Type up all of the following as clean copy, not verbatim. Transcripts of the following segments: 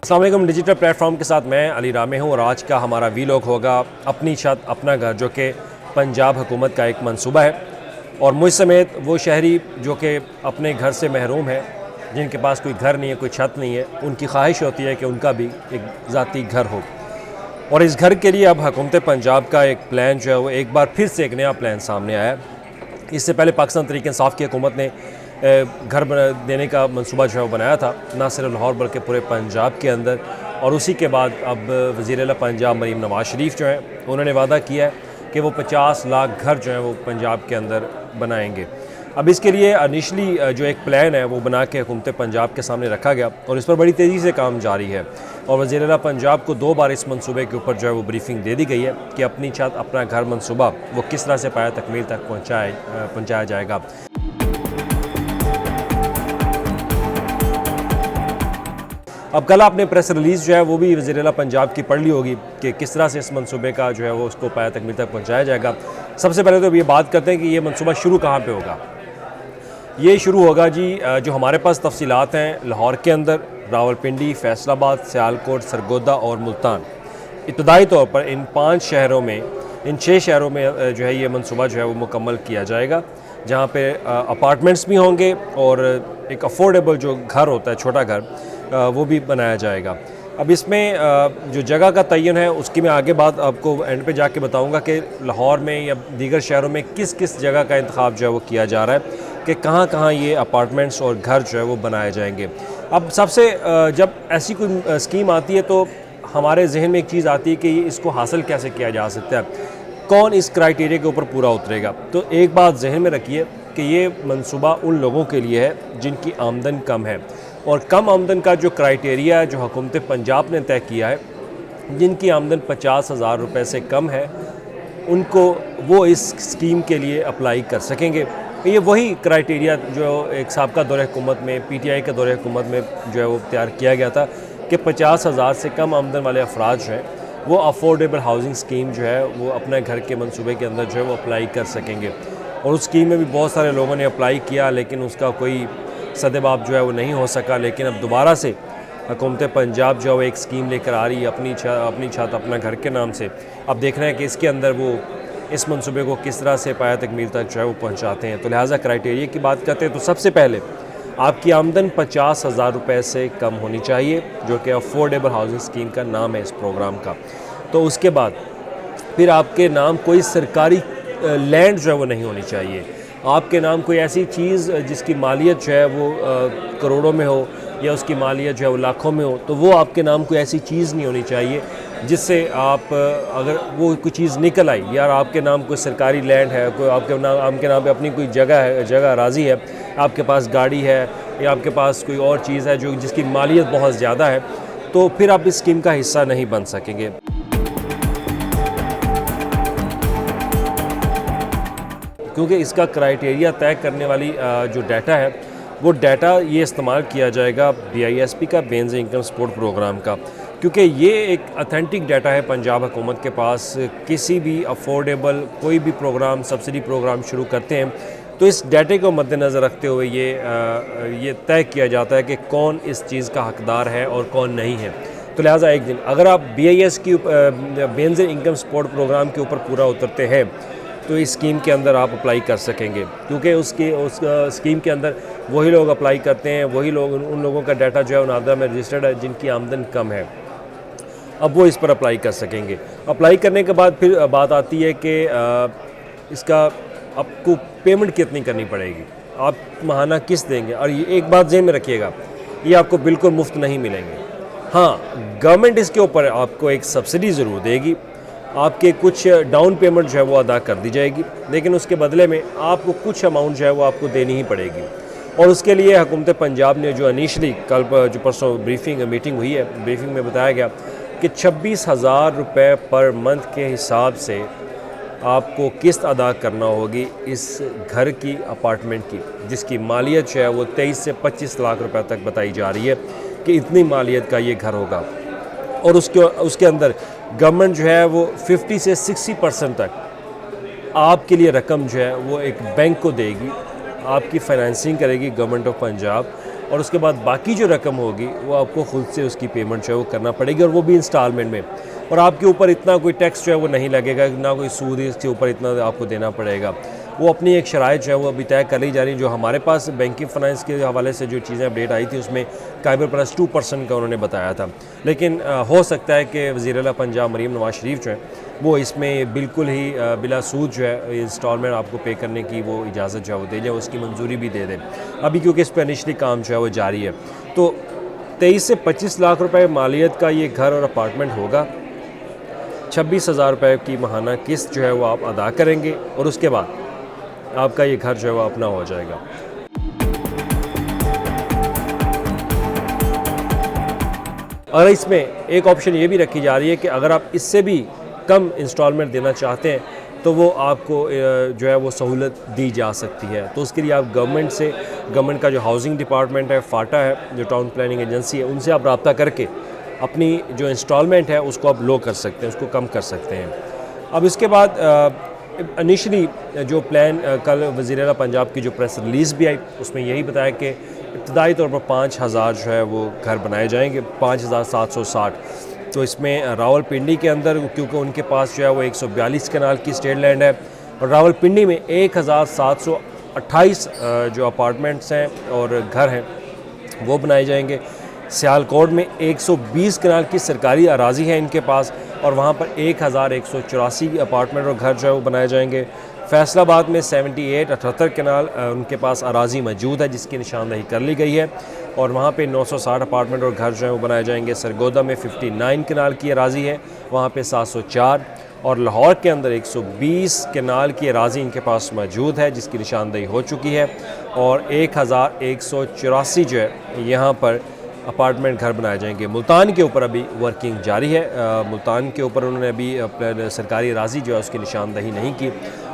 अस्सलाम वालेकुम। Digital platform के साथ मैं अली रामे हूँ और आज का हमारा वीलॉग होगा अपनी छत अपना घर, जो कि पंजाब हुकूमत का एक मंसूबा है। और मुझ समेत वो शहरी जो कि अपने घर से महरूम है, जिनके पास कोई घर नहीं है, कोई छत नहीं है, उनकी ख्वाहिश होती है कि उनका भी एक ज़ाती घर हो। और इस घर के लिए अब हुकूमत पंजाब का एक प्लान जो है वो एक बार फिर से एक नया प्लान सामने आया है। इससे पहले पाकिस्तान तहरीक इंसाफ की हुकूमत ने घर देने का मंसूबा जो है वो बनाया था, ना सिर्फ लाहौर बल्कि पूरे पंजाब के अंदर। और उसी के बाद अब वज़ीर आला पंजाब मरीम नवाज़ शरीफ जो हैं, उन्होंने वादा किया है कि वो 50 लाख घर जो हैं वो पंजाब के अंदर बनाएंगे। अब इसके लिए इनिशली जो एक प्लान है वो बना के हुकूमत पंजाब के सामने रखा गया और इस पर बड़ी तेज़ी से काम जारी है। और वज़ीर आला पंजाब को 2 बार इस मंसूबे के ऊपर जो है वो ब्रीफिंग दे दी गई है कि अपनी छत अपना घर मंसूबा वो किस तरह से पाया तकमील तक पहुँचाया जाएगा। अब कल आपने प्रेस रिलीज़ जो है वो भी वज़ीर आला पंजाब की पढ़ ली होगी कि किस तरह से इस मंसूबे का जो है वो उसको पाया तकमील तक पहुँचाया जाएगा। सबसे पहले तो ये बात करते हैं कि ये मंसूबा शुरू कहाँ पे होगा। ये शुरू होगा जी, जो हमारे पास तफसीलात हैं, लाहौर के अंदर, रावलपिंडी, फैसलाबाद, सियालकोट, सरगोदा और मुल्तान। इब्तदाई तौर पर इन 5 शहरों में, इन 6 शहरों में जो है ये मंसूबा जो है वो मुकम्मल किया जाएगा, जहाँ पे अपार्टमेंट्स भी होंगे और एक अफोर्डेबल जो घर होता है, छोटा घर, वो भी बनाया जाएगा। अब इसमें जो जगह का तयन है उसकी मैं आगे बात आपको एंड पे जाके बताऊंगा कि लाहौर में या दीगर शहरों में किस किस जगह का इंतखाब जो है वो किया जा रहा है, कि कहाँ कहाँ ये अपार्टमेंट्स और घर जो है वो बनाए जाएंगे। अब सबसे जब ऐसी कोई स्कीम आती है तो हमारे जहन में एक चीज़ आती है कि इसको हासिल कैसे किया जा सकता है, कौन इस क्राइटेरिया के ऊपर पूरा उतरेगा। तो एक बात जहन में रखिए कि ये मंसूबा उन लोगों के लिए है जिनकी आमदन कम है, और कम आमदन का जो क्राइटेरिया है जो हुकूमत पंजाब ने तय किया है, जिनकी आमदन 50,000 रुपये से कम है, उनको वो इस स्कीम के लिए अप्लाई कर सकेंगे। ये वही क्राइटेरिया जो एक साबका दौरे हुकूमत में, PTI के दौरे हुकूमत में जो है वो तैयार किया गया था कि 50,000 से कम आमदन वाले अफराद जो हैं वो अफोर्डेबल हाउसिंग स्कीम जो है वो अपने घर के मंसूबे के अंदर जो है वो अप्लाई कर सकेंगे। और उस स्कीम में भी बहुत सारे लोगों ने अप्लाई किया, लेकिन उसका कोई सदेबाब जो है वो नहीं हो सका। लेकिन अब दोबारा से हुकूमत पंजाब जो है वो एक स्कीम लेकर आ रही है अपनी छत अपना घर के नाम से। अब देखना है कि इसके अंदर वो इस मंसूबे को किस तरह से पाया तकमील तक जो है वो पहुँचाते हैं। तो लिहाजा क्राइटेरिया की बात करते हैं तो सबसे पहले आपकी आमदन 50,000 रुपये से कम होनी चाहिए, जो कि अफोर्डेबल हाउसिंग स्कीम का नाम है इस प्रोग्राम का। तो उसके बाद फिर आपके नाम कोई सरकारी लैंड जो है वो नहीं होनी चाहिए। आपके नाम कोई ऐसी चीज़ जिसकी मालियत जो है वो करोड़ों में हो या उसकी मालियत जो है वो लाखों में हो, तो वो आपके नाम कोई ऐसी चीज़ नहीं होनी चाहिए जिससे आप, अगर वो कोई चीज़ निकल आई, यार आपके नाम कोई सरकारी लैंड है, कोई आपके नाम पे अपनी कोई जगह राजी है, आपके पास गाड़ी है या आपके पास कोई और चीज़ है जो जिसकी मालियत बहुत ज़्यादा है, तो फिर आप इस स्कीम का हिस्सा नहीं बन सकेंगे। क्योंकि इसका क्राइटेरिया तय करने वाली जो डाटा है वो डाटा ये इस्तेमाल किया जाएगा BISP का, बेनज़ीर इनकम सपोर्ट प्रोग्राम का, क्योंकि ये एक ऑथेंटिक डाटा है पंजाब हुकूमत के पास। किसी भी अफोर्डेबल कोई भी प्रोग्राम, सब्सिडी प्रोग्राम शुरू करते हैं तो इस डाटे को मद्देनज़र रखते हुए ये तय किया जाता है कि कौन इस चीज़ का हकदार है और कौन नहीं है। तो लिहाजा एक दिन अगर आप BIS की बेनज़ीर इनकम सपोर्ट प्रोग्राम के ऊपर पूरा उतरते हैं तो इस स्कीम के अंदर आप अप्लाई कर सकेंगे, क्योंकि उस स्कीम के अंदर वही लोग अप्लाई करते हैं, वही लोग, उन लोगों का डाटा जो है नादरा में रजिस्टर्ड है जिनकी आमदन कम है। अब वो इस पर अप्लाई कर सकेंगे। अप्लाई करने के बाद फिर बात आती है कि इसका आपको पेमेंट कितनी करनी पड़ेगी, आप माहाना किस्त देंगे। और ये एक बात ज़हन में रखिएगा, ये आपको बिल्कुल मुफ्त नहीं मिलेंगे। हाँ, गवर्नमेंट इसके ऊपर आपको एक सब्सिडी ज़रूर देगी, आपके कुछ डाउन पेमेंट जो है वो अदा कर दी जाएगी, लेकिन उसके बदले में आपको कुछ अमाउंट जो है वो आपको देनी ही पड़ेगी। और उसके लिए हुकूमत पंजाब ने जो इनिशली कल जो परसों मीटिंग हुई है, ब्रीफिंग में बताया गया कि 26,000 रुपये पर मंथ के हिसाब से आपको किस्त अदा करना होगी इस घर की, अपार्टमेंट की, जिसकी मालियत जो है वो 23 से 25 लाख रुपए तक बताई जा रही है कि इतनी मालियत का ये घर होगा। और उसके अंदर गवर्नमेंट जो है वो 50 से 60% तक आपके लिए रकम जो है वो एक बैंक को देगी, आपकी फाइनेंसिंग करेगी गवर्नमेंट ऑफ पंजाब, और उसके बाद बाकी जो रकम होगी वो आपको खुद से उसकी पेमेंट जो है वो करना पड़ेगी, और वो भी इंस्टॉलमेंट में। और आपके ऊपर इतना कोई टैक्स जो है वो नहीं लगेगा, ना कोई सूद इसके ऊपर इतना आपको देना पड़ेगा। वो अपनी एक शराइत जो है वो अभी तय कर ली जा रही है। जो हमारे पास बैंकिंग फाइनेंस के हवाले से जो चीज़ें अपडेट आई थी उसमें काइबर प्लस 2% का उन्होंने बताया था, लेकिन हो सकता है कि वज़ीर आला पंजाब मरीम नवाज शरीफ जो है वो इसमें बिल्कुल ही बिला सूद जो है इंस्टॉलमेंट आपको पे करने की वो इजाज़त जो है वो दे जाए, उसकी मंजूरी भी दे दें अभी, क्योंकि इस पर इनिशली काम जो है वो जारी है। तो 23 से 25 लाख रुपए मालियत का ये घर और अपार्टमेंट होगा। 26,000 रुपये की माहाना किस्त जो है वो आप अदा करेंगे, और उसके बाद आपका ये घर जो है वो अपना हो जाएगा। और इसमें एक ऑप्शन ये भी रखी जा रही है कि अगर आप इससे भी कम इंस्टॉलमेंट देना चाहते हैं तो वो आपको जो है वो सहूलत दी जा सकती है। तो उसके लिए आप गवर्नमेंट का जो हाउसिंग डिपार्टमेंट है, फाटा है, जो टाउन प्लानिंग एजेंसी है, उनसे आप रब्ता करके अपनी जो इंस्टॉलमेंट है उसको आप लो कर सकते हैं, उसको कम कर सकते हैं। अब इसके बाद इनिशली जो प्लान कल वज़ीर आला पंजाब की जो प्रेस रिलीज़ भी आई उसमें यही बताया कि इब्तदाई तौर पर 5,000 जो है वो घर बनाए जाएंगे, 5,760। तो इसमें रावलपिंडी के अंदर, क्योंकि उनके पास जो है वो 142 कनाल की स्टेट लैंड है, और रावलपिंडी में 1,728 जो अपार्टमेंट्स हैं और घर हैं वो बनाए जाएंगे। सियालकोट में 120 कनाल की सरकारी अराज़ी है इनके पास, और वहाँ पर 1,184 अपार्टमेंट और घर जो है वो बनाए जाएंगे। फैसलाबाद में 78 कनाल उनके पास अराज़ी मौजूद है जिसकी निशानदही कर ली गई है, और वहाँ पे 960 अपार्टमेंट और घर जो है वो बनाए जाएंगे। सरगोदा में 59 कनाल की अराज़ी है, वहाँ पे 704, और लाहौर के अंदर 120 कनाल की अराज़ी इनके पास मौजूद है जिसकी निशानदही हो चुकी है, और 1,184 जो है यहाँ पर अपार्टमेंट घर बनाए जाएंगे। मुल्तान के ऊपर अभी वर्किंग जारी है। मुल्तान के ऊपर उन्होंने अभी सरकारी राज़ी जो है उसकी निशानदही नहीं की।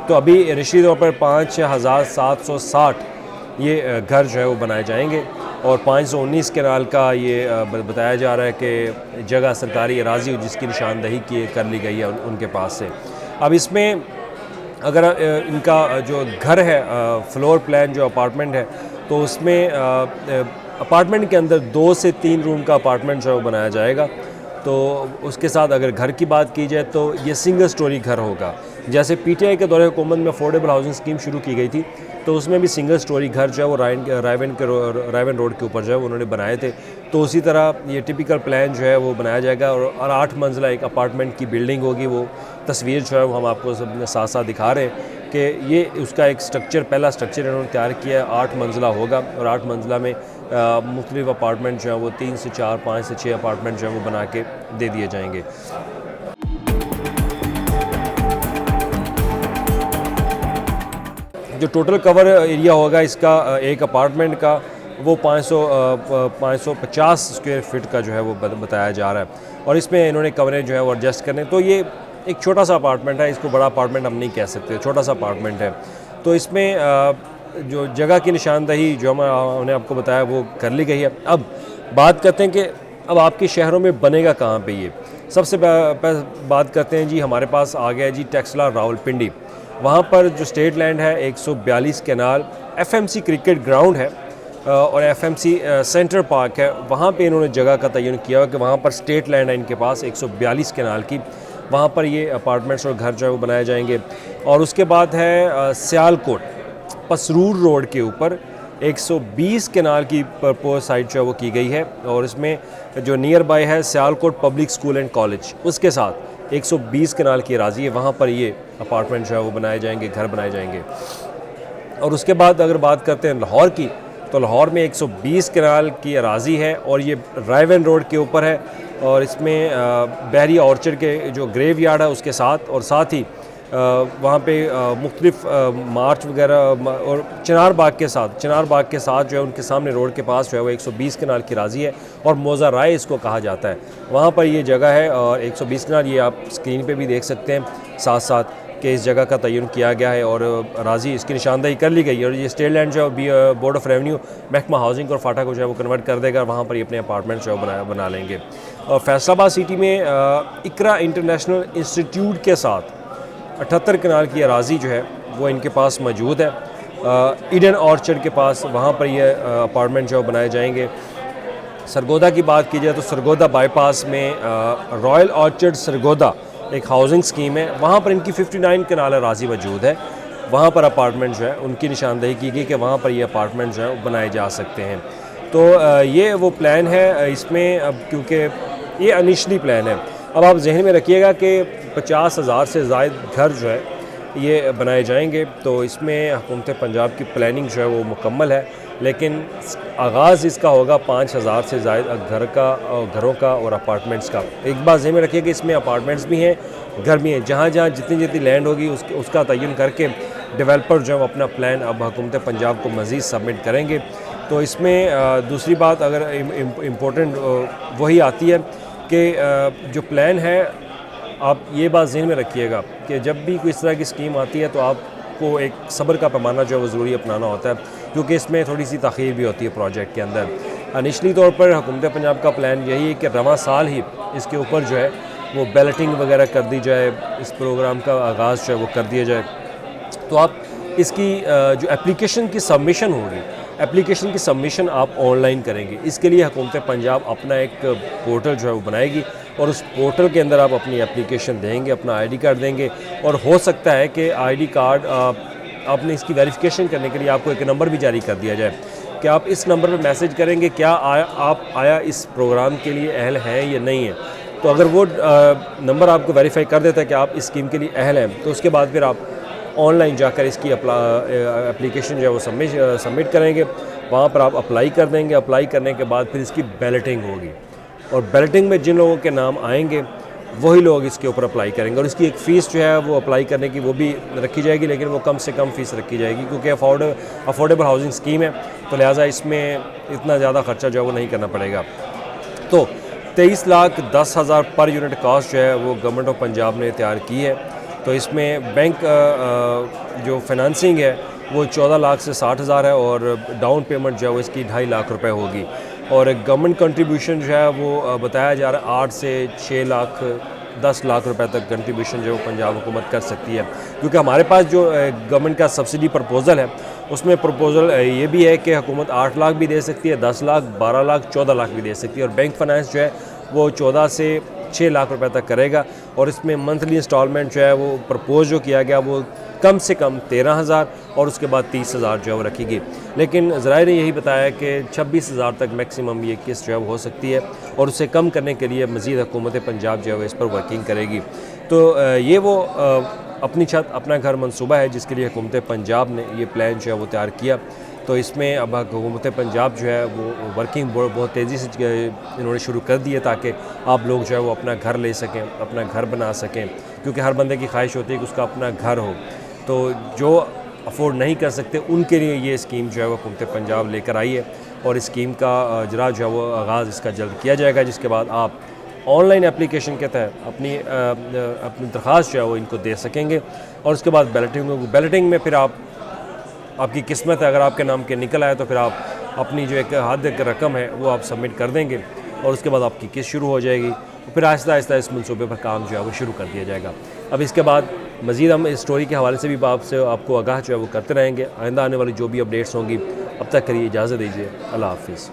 तो अभी रिश्ती तौर पर 5,760 ये घर जो है वो बनाए जाएंगे, और 519 कनाल का ये बताया जा रहा है कि जगह सरकारी राज़ी जिसकी निशानदही कर ली गई है उनके पास से। अब इसमें अगर इनका जो घर है, फ्लोर प्लान जो अपार्टमेंट है, तो उसमें अपार्टमेंट के अंदर 2 से 3 रूम का अपार्टमेंट जो है वो बनाया जाएगा। तो उसके साथ अगर घर की बात की जाए तो ये सिंगल स्टोरी घर होगा। जैसे पीटीआई के दौरे हुकूमत में अफोर्डेबल हाउसिंग स्कीम शुरू की गई थी, तो उसमें भी सिंगल स्टोरी घर जो है वो रायवन रोड के ऊपर जो है उन्होंने बनाए थे। तो उसी तरह ये टिपिकल प्लान जो है वो बनाया जाएगा, और 8 मंजिला एक अपार्टमेंट की बिल्डिंग होगी। वो तस्वीर जो है वो हम आपको साथ साथ दिखा रहे हैं कि ये उसका एक स्ट्रक्चर, पहला स्ट्रक्चर इन्होंने तैयार किया है। 8 मंजिला होगा, और 8 मंजिला में मुख्तलिफ अपार्टमेंट जो है वो 3 से 4, 5 से 6 अपार्टमेंट जो है वो बना के दे दिए जाएंगे। जो टोटल कवर एरिया होगा इसका एक अपार्टमेंट का, वो 550 स्क्वायर फीट का जो है वो बताया जा रहा है, और इसमें इन्होंने कमरे जो है वो एडजस्ट करने। तो ये एक छोटा सा अपार्टमेंट है, इसको बड़ा अपार्टमेंट हम नहीं कह सकते, छोटा सा अपार्टमेंट है। तो इसमें जो जगह की निशानदही जो हमने आपको बताया वो कर ली गई है। अब बात करते हैं कि अब आपके शहरों में बनेगा कहाँ पे ये। सबसे बात करते हैं जी, हमारे पास आ गया जी टेक्सला रावलपिंडी। वहाँ पर जो स्टेट लैंड है 142 कनाल, एफएमसी क्रिकेट ग्राउंड है और एफएमसी सेंटर पार्क है। वहाँ पे इन्होंने जगह का तयन किया है कि वहाँ पर स्टेट लैंड है इनके पास 142 कनाल की, वहाँ पर ये अपार्टमेंट्स और घर जो है वो बनाए जाएंगे। और उसके बाद है सियालकोट पसरूर रोड के ऊपर 120 कनाल की प्रपोज साइट जो है वो की गई है, और इसमें जो नियर बाय है Sialkot public school and college, उसके साथ 120 कनाल की राजी है, वहाँ पर ये अपार्टमेंट जो है वो बनाए जाएंगे, घर बनाए जाएंगे। और उसके बाद अगर बात करते हैं लाहौर की, तो लाहौर में 120 कनाल की अराज़ी है और ये रायवन रोड के ऊपर है, और इसमें बहरिया ऑर्चर्ड के जो ग्रेव यार्ड है उसके साथ, और साथ ही वहाँ पे मुख्तलिफ मार्च वगैरह और चिनार बाग के साथ जो है उनके सामने रोड के पास जो है वो 120 कनाल की राज़ी है, और मौज़ा राय इसको कहा जाता है। वहाँ पर ये जगह है और 120 कनाल, ये आप स्क्रीन पे भी देख सकते हैं साथ साथ कि इस जगह का तयन किया गया है और राज़ी इसकी निशानदही कर ली गई है। और ये स्टेट लैंड जो है बोर्ड ऑफ रेवेन्यू महकमा हाउसिंग और फाटा को जो है वो कन्वर्ट कर देगा, वहाँ पर ये अपने अपार्टमेंट जो है बना लेंगे। और फैसलाबाद सिटी में इकरा इंटरनेशनल इंस्टीट्यूट के साथ 78 कनाल की अराज़ी जो है वो इनके पास मौजूद है, ईडन ऑर्चर्ड के पास, वहाँ पर ये अपार्टमेंट जो बनाए जाएंगे। सरगोदा की बात की जाए तो सरगोदा बाईपास में रॉयल ऑर्चर्ड सरगोदा एक हाउसिंग स्कीम है, वहाँ पर इनकी 59 कनाल अराज़ी मौजूद है। वहाँ पर अपार्टमेंट जो है उनकी निशानदेही की गई कि वहाँ पर ये अपार्टमेंट जो है बनाए जा सकते हैं। तो ये वो प्लान है इसमें। अब क्योंकि ये इनिशली प्लान है, अब आप जहन में रखिएगा कि 50,000 से ज़ायद घर जो है ये बनाए जाएंगे। तो इसमें हुकूमत पंजाब की प्लानिंग जो है वो मुकम्मल है, लेकिन आगाज़ इसका होगा 5,000 से ज़ायद घरों का और अपार्टमेंट्स का। एक बात जहन में रखिए कि इसमें अपार्टमेंट्स भी हैं, घर भी हैं। जहाँ जहाँ जितनी जितनी लैंड होगी उसका तयन करके डेवलपर जो है अपना प्लान अब हुकूमत पंजाब को मज़ीद सबमिट करेंगे। तो इसमें दूसरी बात अगर इम्पोर्टेंट वही आती है कि जो प्लान है, आप ये बात ज़हन में रखिएगा कि जब भी कोई इस तरह की स्कीम आती है तो आपको एक सब्र का पैमाना जो है वो ज़रूरी अपनाना होता है, क्योंकि इसमें थोड़ी सी ताख़ीर भी होती है प्रोजेक्ट के अंदर। इनिशली तौर पर हुकूमत पंजाब का प्लान यही है कि रवां साल ही इसके ऊपर जो है वो बैलेटिंग वगैरह कर दी जाए, इस प्रोग्राम का आगाज़ जो है वो कर दिया जाए। तो आप इसकी जो एप्लीकेशन की सबमिशन होगी, एप्लीकेशन की सबमिशन आप ऑनलाइन करेंगे। इसके लिए हुकूमत पंजाब अपना एक पोर्टल जो है वो बनाएगी और उस पोर्टल के अंदर आप अपनी एप्लीकेशन देंगे, अपना आईडी कार्ड देंगे, और हो सकता है कि आईडी कार्ड आपने इसकी वेरिफिकेशन करने के लिए आपको एक नंबर भी जारी कर दिया जाए कि आप इस नंबर पर मैसेज करेंगे क्या आप इस प्रोग्राम के लिए अहल हैं या नहीं है। तो अगर वो नंबर आपको वेरीफाई कर देता है कि आप इस स्कीम के लिए अहल हैं, तो उसके बाद फिर आप ऑनलाइन जाकर इसकी एप्लीकेशन जो है वो सबमिट करेंगे। वहाँ पर आप अप्लाई कर देंगे। अप्लाई करने के बाद फिर इसकी बैलेटिंग होगी, और बैलेटिंग में जिन लोगों के नाम आएंगे वही लोग इसके ऊपर अप्लाई करेंगे। और इसकी एक फ़ीस जो है वो अप्लाई करने की वो भी रखी जाएगी, लेकिन वो कम से कम फ़ीस रखी जाएगी, क्योंकि अफोर्डेबल हाउसिंग स्कीम है, तो लिहाजा इसमें इतना ज़्यादा ख़र्चा जो है वो नहीं करना पड़ेगा। तो 23,10,000 पर यूनिट कास्ट जो है वो गवर्नमेंट ऑफ पंजाब ने तैयार की है। तो इसमें बैंक जो फाइनेंसिंग है वो 14 लाख से 60,000 है, और डाउन पेमेंट जो है वो इसकी 2.5 लाख रुपए होगी। और गवर्नमेंट कंट्रीब्यूशन जो है वो बताया जा रहा है 8 से 6 लाख 10 लाख रुपए तक कंट्रीब्यूशन जो है पंजाब हुकूमत कर सकती है। क्योंकि हमारे पास जो गवर्नमेंट का सब्सिडी प्रपोज़ल है, उसमें प्रपोज़ल ये भी है कि हुकूमत 8 लाख भी दे सकती है, 10 लाख, 12 लाख, 14 लाख भी दे सकती है। और बैंक फाइनेंस जो है वो 14 से 6 लाख रुपए तक करेगा। और इसमें मंथली इंस्टॉलमेंट जो है वो प्रपोज जो किया गया वो कम से कम 13,000 और उसके बाद 30,000 जो है वो रखेगी। लेकिन ज़राए ने यही बताया कि 26,000 तक मैक्सिमम ये किस्त जो है वो हो सकती है, और उससे कम करने के लिए मज़ीद हुकूमत पंजाब जो है वो इस पर वर्किंग करेगी। तो ये वो अपनी छत अपना घर मंसूबा है जिसके लिए हुकूमत पंजाब ने ये प्लान जो है वो तैयार किया। तो इसमें अब हुकूमत पंजाब जो है वो वर्किंग बहुत तेज़ी से इन्होंने शुरू कर दी है, ताकि आप लोग जो है वो अपना घर ले सकें, अपना घर बना सकें, क्योंकि हर बंदे की ख्वाहिश होती है कि उसका अपना घर हो। तो जो अफोर्ड नहीं कर सकते उनके लिए ये स्कीम जो है वो हुकूमत पंजाब लेकर आई है, और इस स्कीम का इजरा जो है वो आगाज़ इसका जल्द किया जाएगा, जिसके बाद आप ऑनलाइन एप्लीकेशन के तहत अपनी दरख्वास्त जो है वो इनको दे सकेंगे। और उसके बाद बैलेटिंग में फिर आपकी किस्मत है, अगर आपके नाम के निकल आए तो फिर आप अपनी जो एक हद रकम है वो आप सबमिट कर देंगे, और उसके बाद आपकी किस्त शुरू हो जाएगी। फिर आहिस्ता आहिस्ता इस मनसूबे पर काम जो है वो शुरू कर दिया जाएगा। अब इसके बाद मज़ीद हम इस स्टोरी के हवाले से भी आपको आगाह जो है वो करते रहेंगे। आइंदा आने वाली जो भी अपडेट्स होंगी, अब तक के लिए इजाज़त दीजिए। अल्लाह हाफ़िज़।